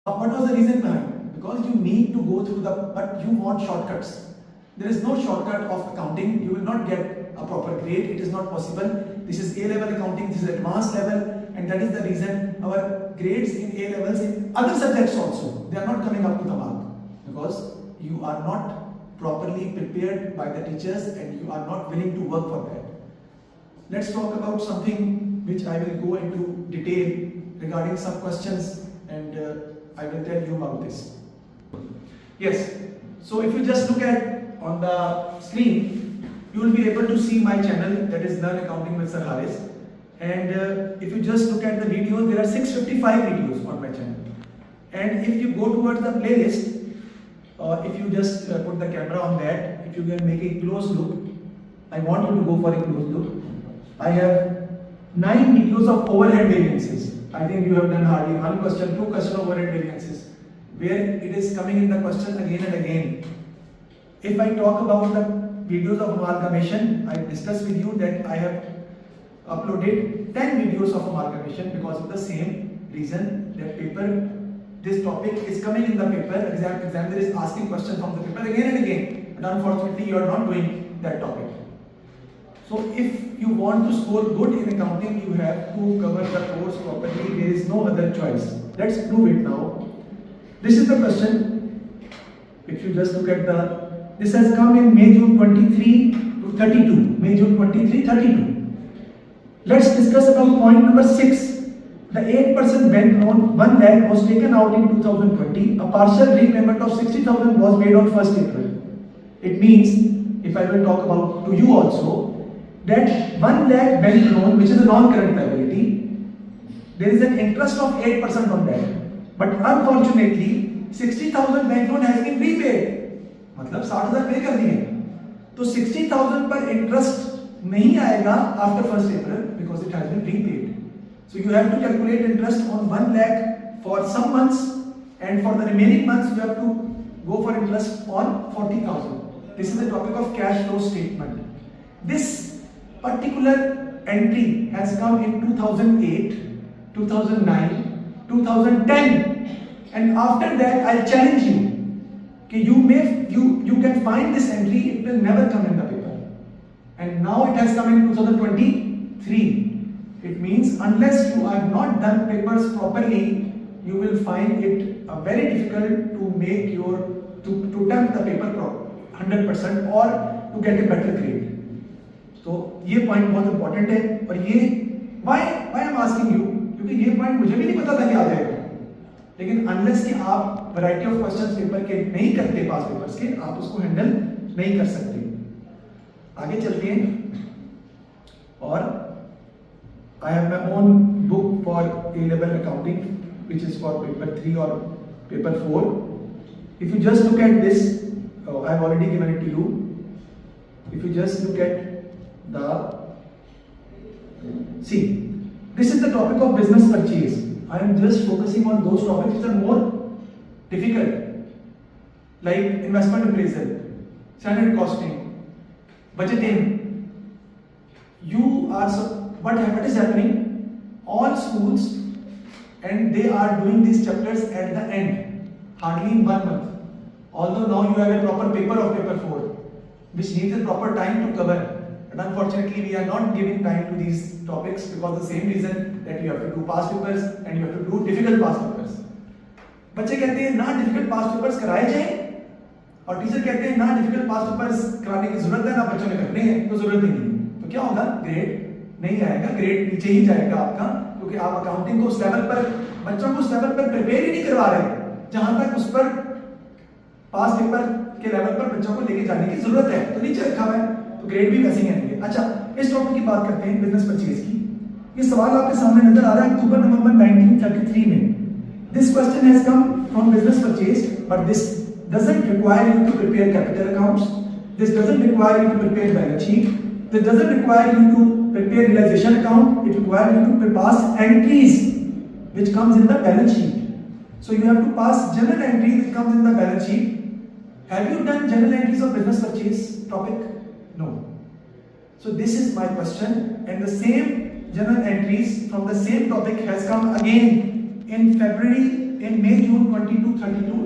What was the reason behind? Because you need to go through but you want shortcuts. There is no shortcut of accounting. You will not get a proper grade. It is not possible. This is A-level accounting, this is advanced level, and that is the reason our grades in A-levels in other subjects also, they are not coming up to the mark, because you are not properly prepared by the teachers and you are not willing to work for that. Let's talk about something which I will go into detail regarding some questions, and I will tell you about this. Yes, so if you just look at on the screen, you will be able to see my channel, that is Learn Accounting with Sir Haris. And if you just look at the videos, there are 655 videos on my channel. And if you go towards the playlist, if you just put the camera on that, if you can make a close look, I want you to go for a close look. I have 9 videos of overhead variances. I think you have done hardly one question, 2 question overhead variances, where it is coming in the question again and again. If I talk about the videos of amalgamation, I discussed with you that I have uploaded 10 videos of amalgamation because of the same reason, that this topic is coming in the paper, examiner is asking questions from the paper again and again, but unfortunately you are not doing that topic. So if you want to score good in accounting, you have to cover the course properly. There is no other choice. Let's prove it now. This is the question. If you just look at this has come in May, June 23 to 32. May, June 23, 32. Let's discuss about point number 6. The 8% bank loan 1 lakh was taken out in 2020. A partial repayment of 60,000 was made on 1st April. It means, if I will talk about to you also, that 1 lakh bank loan, which is a non-current liability, there is an interest of 8% on that. But unfortunately, 60,000 bank loan has been repaid. मतलब 60,000 पे कर दिए, तो 60,000 पर interest नहीं आएगा after 1st April because it has been repaid. So you have to calculate interest on 1 lakh for some months, and for the remaining months you have to go for interest on 40,000. This is the topic of cash flow statement. This particular entry has come in 2008, 2009, 2010, and after that I'll challenge you. You can find this entry, it will never come in the paper. And now it has come in 2023. It means unless you have not done papers properly, you will find it very difficult to make to attempt the paper 100% or to get a better grade. तो ये point बहुत important है, और ये why I'm asking you, क्योंकि ये point मुझे भी नहीं पता था कि आ जाएगा, लेकिन अनलेस कि आप वैरायटी ऑफ क्वेश्चंस पेपर के नहीं करते, पास पेपर्स के, आप उसको हैंडल नहीं कर सकते. आगे चलते हैं. और I have my own book for A-level accounting, which is for paper 3 or paper 4. If you just look at this, I have already given it to you. If you just look at see, this is the topic of business purchase. I am just focusing on those topics which are more difficult, like investment appraisal, standard costing, budgeting. What is happening? All schools, and they are doing these chapters at the end, hardly in 1 month. Although now you have a proper paper of paper 4, which needs a proper time to cover. But unfortunately, we are not giving time to these topics because the same reason that you have to do past papers and you have to do difficult past papers. बच्चे कहते हैं ना difficult past papers कराए जाएं, और teacher कहते हैं ना difficult past papers कराने की जरूरत है, ना बच्चों ने करने हैं, तो जरूरत ही नहीं. तो क्या होगा? ग्रेड नहीं आएगा, ग्रेड नीचे ही जाएगा आपका, क्योंकि आप अकाउंटिंग को उस लेवल पर, बच्चों को उस लेवल पर प्रिपेयर ही नहीं करवा रहे जहां तक उस पर पास पेपर के लेवल पर बच्चों को लेके जाने की जरूरत है. तो नीचे रखा हुआ है, तो ग्रेड भी वैसे ही आएंगे. अच्छा, इस टॉपिक की बात करते हैं, बिजनेस परचेज की. ये सवाल आपके सामने नजर आ रहा है अक्टूबर नवंबर 1933 में. This question has come from business purchase, but this doesn't require you to prepare capital accounts. This doesn't require you to prepare balance sheet. This doesn't require you to prepare realization account. It requires you to pass entries which comes in the balance sheet. So you have to pass journal entry which comes in the balance sheet. Have you done journal entries of business purchase topic? No. So this is my question, and the same journal entries from the same topic has come again in February in May June 22-32